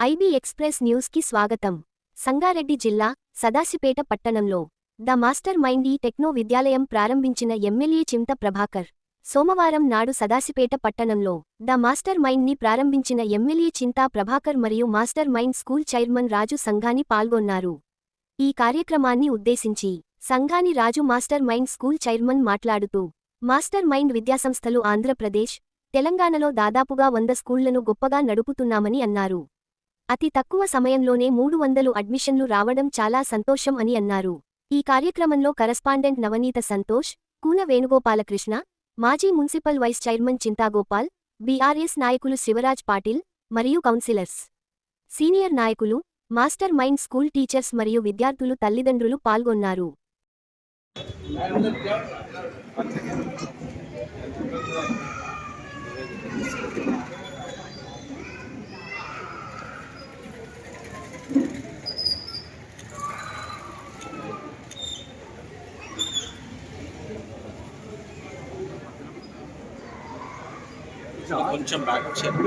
IB express న్యూస్కి స్వాగతం. సంగారెడ్డి జిల్లా సదాశిపేట పట్టణంలో ద మాస్టర్ మైండ్ ఈ టెక్నో విద్యాలయం ప్రారంభించిన ఎమ్మెల్యే చింత ప్రభాకర్ సోమవారం నాడు సదాశిపేట పట్టణంలో ద మాస్టర్ మైండ్ని ప్రారంభించిన ఎమ్మెల్యే చింతా ప్రభాకర్ మరియు మాస్టర్ మైండ్ స్కూల్ చైర్మన్ రాజు సంఘాని పాల్గొన్నారు. ఈ కార్యక్రమాన్ని ఉద్దేశించి సంఘాని రాజు మాస్టర్ మైండ్ స్కూల్ చైర్మన్ మాట్లాడుతూ, మాస్టర్ మైండ్ విద్యాసంస్థలు ఆంధ్రప్రదేశ్, తెలంగాణలో దాదాపుగా 100 స్కూళ్లను గొప్పగా నడుపుతున్నామని అన్నారు. అతి తక్కువ సమయంలోనే 300 అడ్మిషన్లు రావడం చాలా సంతోషం అని అన్నారు. ఈ కార్యక్రమంలో కరస్పాండెంట్ నవనీత సంతోష్, కూన వేణుగోపాలకృష్ణ, మాజీ municipal vice chairman Chintagopal, BRS నాయకులు శివరాజ్ పాటిల్ మరియు కౌన్సిలర్స్, సీనియర్ నాయకులు, మాస్టర్ మైండ్ స్కూల్ టీచర్స్ మరియు విద్యార్థులు తల్లిదండ్రులు పాల్గొన్నారు. కొంచెం బ్యాక్ వచ్చారు.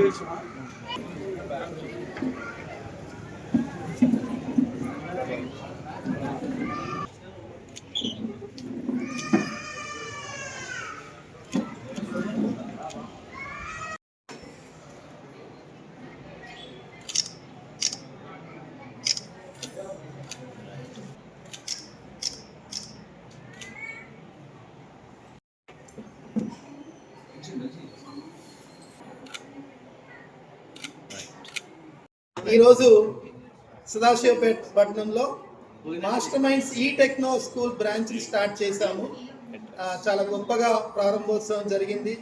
ఈరోజు సదాశివపేట పట్టణంలో మాస్టర్ మైండ్స్ ఈ టెక్నో స్కూల్ బ్రాంచ్ని స్టార్ట్ చేశాము. చాలా గొప్పగా ప్రారంభోత్సవం జరిగింది.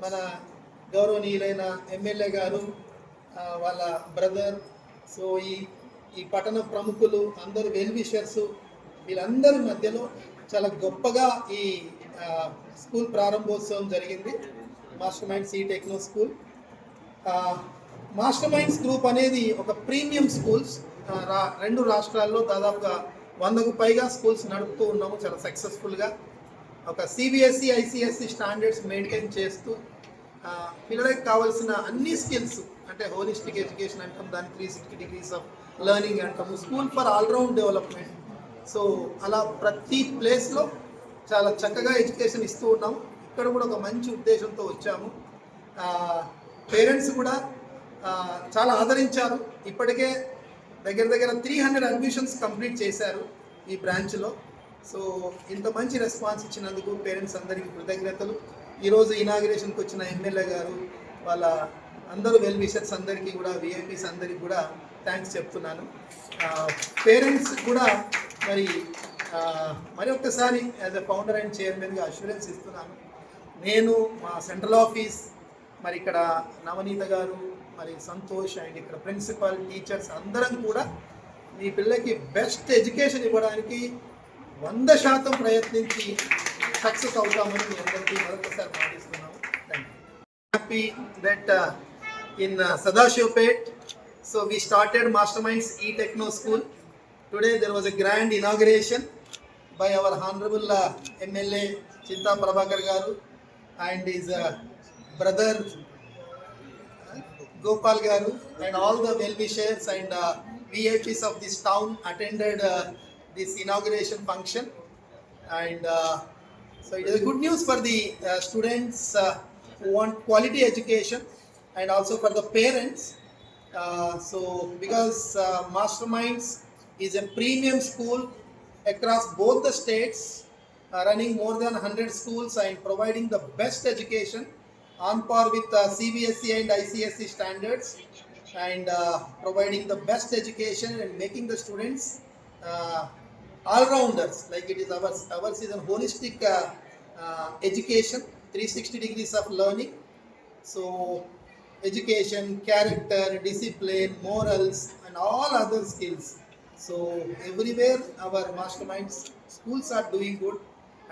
మన గౌరవనీయులైన ఎమ్మెల్యే గారు, వాళ్ళ బ్రదర్, సో ఈ పట్టణ ప్రముఖులు అందరూ, వెల్ విషర్స్, వీళ్ళందరి మధ్యలో చాలా గొప్పగా ఈ స్కూల్ ప్రారంభోత్సవం జరిగింది. మాస్టర్ మైండ్స్ ఈ techno school. Master minds group అనేది ఒక ప్రీమియం స్కూల్స్, 2 రాష్ట్రాల్లో దాదాపుగా 100కు పైగా స్కూల్స్ నడుపుతూ ఉన్నాము చాలా సక్సెస్ఫుల్గా. ఒక సిబిఎస్ఈ, ఐసిఎస్ఈ స్టాండర్డ్స్ మెయింటైన్ చేస్తూ పిల్లలకి కావాల్సిన అన్ని స్కిల్స్, అంటే హోలిస్టిక్ ఎడ్యుకేషన్ అంటాం, దాని 360 degrees ఆఫ్ లెర్నింగ్ అంటాము, school for all round development. So అలా ప్రతి ప్లేస్లో చాలా చక్కగా ఎడ్యుకేషన్ ఇస్తూ ఉన్నాము. ఇక్కడ కూడా ఒక మంచి ఉద్దేశంతో వచ్చాము. పేరెంట్స్ కూడా చాలా ఆదరించారు. ఇప్పటికే దగ్గర 300 అడ్మిషన్స్ కంప్లీట్ చేశారు ఈ బ్రాంచ్లో. సో ఇంత మంచి రెస్పాన్స్ ఇచ్చినందుకు పేరెంట్స్ అందరికీ కృతజ్ఞతలు. ఈరోజు ఇనాగ్రేషన్కి వచ్చిన ఎమ్మెల్యే గారు, వాళ్ళ అందరూ వెల్ విషర్స్ అందరికీ కూడా, విఐపీస్ అందరికీ కూడా థ్యాంక్స్ చెప్తున్నాను. పేరెంట్స్ కూడా మరి ఒక్కసారి యాజ్ ఎ ఫౌండర్ అండ్ చైర్మన్గా అష్యూరెన్స్ ఇస్తున్నాను. నేను, మా సెంట్రల్ ఆఫీస్, మరి ఇక్కడ నవనీత గారు, మరి సంతోష్, అండ్ ఇక్కడ ప్రిన్సిపల్, టీచర్స్ అందరం కూడా మీ పిల్లలకి బెస్ట్ ఎడ్యుకేషన్ ఇవ్వడానికి 100% ప్రయత్నించి సక్సెస్ అవుతామని మీ అందరికీ మరొకసారి మాటిస్తున్నాము. Thank you. Happy that in Sadashivpet, so we started Masterminds e-Techno School. Today there was a grand inauguration by our honorable MLA Chinta Prabhakar garu and his brother Gopal garu, and all the well-wishers and VIPs of this town attended this inauguration function. And so it is a good news for the students who want quality education, and also for the parents. So because Masterminds is a premium school across both the states, running more than 100 schools and providing the best education on par with CBSE and ICSE standards, and providing the best education and making the students all-rounders, like it is ours is a holistic education, 360 degrees of learning. So education, character, discipline, morals, and all other skills. So everywhere our Masterminds schools are doing good,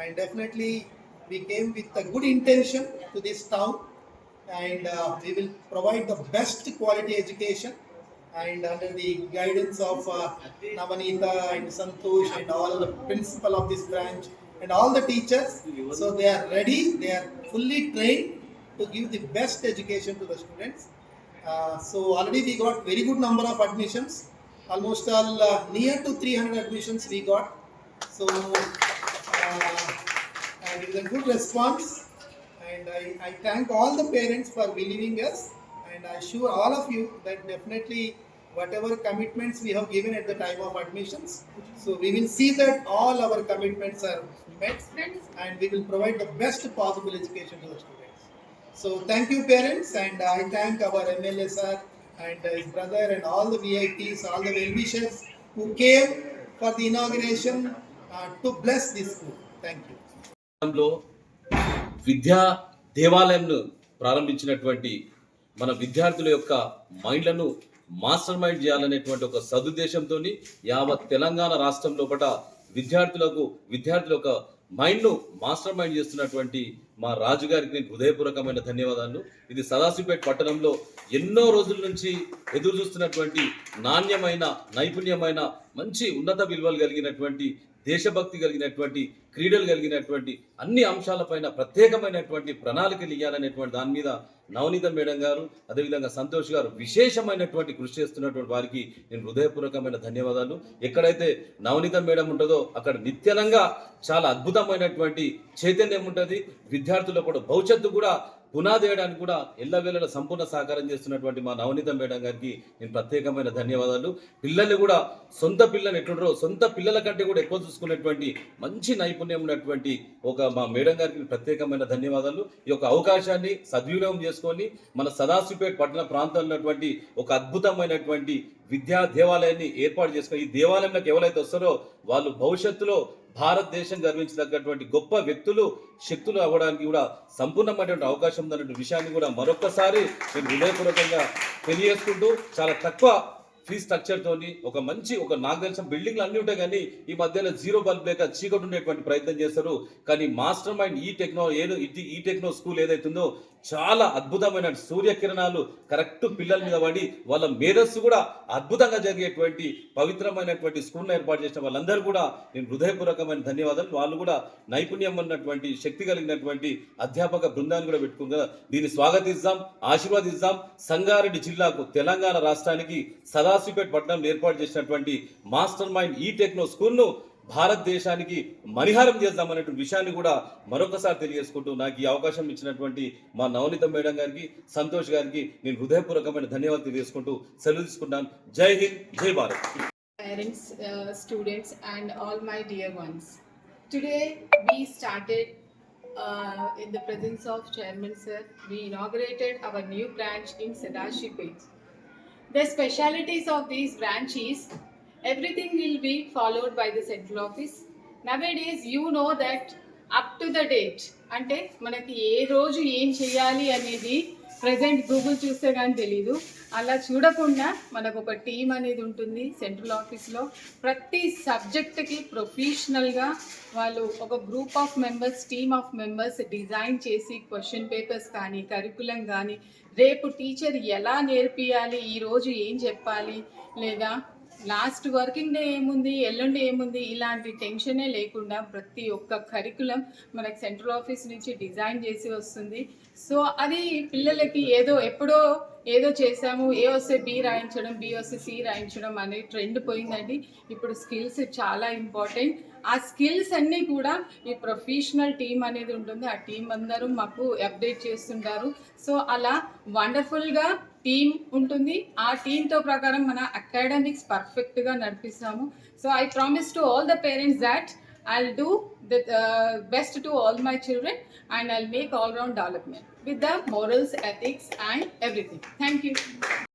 and definitely we came with a good intention to this town, and we will provide the best quality education, and under the guidance of Navanita and Santosh and all the principal of this branch and all the teachers. So they are ready, they are fully trained to give the best education to the students. So already we got very good number of admissions, almost all near to 300 admissions we got. So and it is a good response, and I thank all the parents for believing us, and I assure all of you that definitely whatever commitments we have given at the time of admissions, so we will see that all our commitments are met, and we will provide the best possible education to the students. So thank you parents, and I thank our MLA sir and his brother and all the VIPs, all the well-wishers who came for the inauguration to bless this school. Thank you. లో విద్యా దేవాలయంను ప్రారంభించినటువంటి మన విద్యార్థుల యొక్క మైండ్లను master mind చేయాలనేటువంటి ఒక సదుద్దేశంతో యావత్ తెలంగాణ రాష్ట్రం లోపల విద్యార్థుల యొక్క మైండ్ను మాస్టర్ మైండ్ చేస్తున్నటువంటి మా రాజు గారికి నేను హృదయపూర్వకమైన ధన్యవాదాలు. ఇది సదాశివపేట పట్టణంలో ఎన్నో రోజుల నుంచి ఎదురు చూస్తున్నటువంటి నాణ్యమైన నైపుణ్యమైన మంచి ఉన్నత విలువలు కలిగినటువంటి దేశభక్తి కలిగినటువంటి క్రీడలు కలిగినటువంటి అన్ని అంశాలపైన ప్రత్యేకమైనటువంటి ప్రణాళికలు ఇవ్వాలనేటువంటి దాని మీద నవనీత మేడం గారు, అదేవిధంగా సంతోష్ గారు విశేషమైనటువంటి కృషి చేస్తున్నటువంటి వారికి నేను హృదయపూర్వకమైన ధన్యవాదాలు. ఎక్కడైతే నవనీత మేడం ఉంటుందో అక్కడ నిత్యనంగా చాలా అద్భుతమైనటువంటి చైతన్యం ఉంటుంది. విద్యార్థుల కూడా భవిష్యత్తు కూడా పునాది వేయడానికి కూడా ఎల్లవేళలా సంపూర్ణ సహకారం చేస్తున్నటువంటి మా నవనీత మేడం గారికి నేను ప్రత్యేకమైన ధన్యవాదాలు. పిల్లల్ని కూడా సొంత పిల్లలు ఎట్లుంటారో సొంత పిల్లల కంటే కూడా ఎక్కువ చూసుకునేటువంటి మంచి నైపుణ్యం ఉన్నటువంటి ఒక మా మేడం గారికి ప్రత్యేకమైన ధన్యవాదాలు. ఈ యొక్క అవకాశాన్ని సద్వినియోగం చేసుకొని మన సదాశివపేట పట్టణ ప్రాంతంలో ఉన్నటువంటి ఒక అద్భుతమైనటువంటి విద్యా దేవాలయాన్ని ఏర్పాటు చేసుకొని ఈ దేవాలయంలోకి ఎవరైతే వస్తారో వాళ్ళు భవిష్యత్తులో భారతదేశం గర్వించదగ్గటువంటి గొప్ప వ్యక్తులు శక్తులు అవ్వడానికి కూడా సంపూర్ణమైనటువంటి అవకాశం ఉందన్న విషయాన్ని కూడా మరొకసారి నేను హృదయపూర్వకంగా తెలియజేసుకుంటూ చాలా తక్కువ ఫీ స్ట్రక్చర్తోని నాకు తెలిసిన బిల్డింగ్లు అన్నీ ఉంటాయి కానీ ఈ మధ్యలో జీరో బల్బ్ లేక చీకటి ఉండేటువంటి ప్రయత్నం చేస్తారు. కానీ మాస్టర్ మైండ్ ఈ టెక్నో స్కూల్ ఏదైతుందో చాలా అద్భుతమైన సూర్యకిరణాలు కరెక్ట్ పిల్లల మీద పడి వాళ్ళ మేధస్సు కూడా అద్భుతంగా జరిగేటువంటి పవిత్రమైనటువంటి స్కూల్ను ఏర్పాటు చేసిన వాళ్ళందరూ కూడా నేను హృదయపూర్వకమైన ధన్యవాదాలు. వాళ్ళు కూడా నైపుణ్యం ఉన్నటువంటి శక్తి కలిగినటువంటి అధ్యాపక బృందాన్ని కూడా పెట్టుకుందా దీన్ని స్వాగతిస్తాం, ఆశీర్వాదిస్తాం. సంగారెడ్డి జిల్లాకు తెలంగాణ రాష్ట్రానికి సదాశివపేట పట్టణంలో ఏర్పాటు చేసినటువంటి మాస్టర్ మైండ్ ఈ టెక్నో స్కూల్ను భారతదేశానికి మణిహారం చేద్దామనేటువంటి విషయాన్ని కూడా మరొకసారి తెలియజేసుకుంటూ నాకు ఈ అవకాశం ఇచ్చినటువంటి మా నవనీత మేడం గారికి, సంతోష్ గారికి నేను హృదయపూర్వకమైన ధన్యవాదాలు తెలియజేసుకుంటూ సెలవు తీసుకుంటాను. జై హింద్, జై Bharat. Parents, students and all my dear ones. Today we started in the presence of Chairman Sir, we inaugurated our new branch in Sadashipet. The specialities of these branch is everything will be followed by the central office. Nowadays you know that up to the date అంటే మనకి ఏ రోజు ఏం చేయాలి అనేది present Google చూస్తే కానీ తెలీదు. అలా చూడకుండా మనకు ఒక టీం అనేది ఉంటుంది సెంట్రల్ ఆఫీస్లో. ప్రతి సబ్జెక్ట్కి ప్రొఫెషనల్గా వాళ్ళు ఒక group of members, team of members design చేసి క్వశ్చన్ పేపర్స్ కానీ కరికులం కానీ రేపు టీచర్ ఎలా నేర్పియాలి, ఈరోజు ఏం చెప్పాలి, లేదా లాస్ట్ వర్కింగ్ డే ఏముంది, ఎల్లుండి ఏముంది, ఇలాంటి టెన్షనే లేకుండా ప్రతి ఒక్క కరికులం మనకు సెంట్రల్ ఆఫీస్ నుంచి డిజైన్ చేసి వస్తుంది. సో అది పిల్లలకి ఎప్పుడో ఏదో చేసాము, ఏ వస్తే బి రాయించడం, బి వస్తే సి రాయించడం అనే ట్రెండ్ పోయిందండి. ఇప్పుడు స్కిల్స్ చాలా ఇంపార్టెంట్. ఆ స్కిల్స్ అన్నీ కూడా ఈ ప్రొఫెషనల్ టీమ్ అనేది ఉంటుంది. ఆ టీం అందరూ మాకు అప్డేట్ చేస్తుంటారు. సో అలా వండర్ఫుల్గా టీమ్ ఉంటుంది. ఆ టీంతో ప్రకారం మన అకాడమిక్స్ పర్ఫెక్ట్గా నడిపిస్తాము. So I promise to all the parents that I'll do the best to all my children and I'll make all round development with the morals, ethics and everything. Thank you.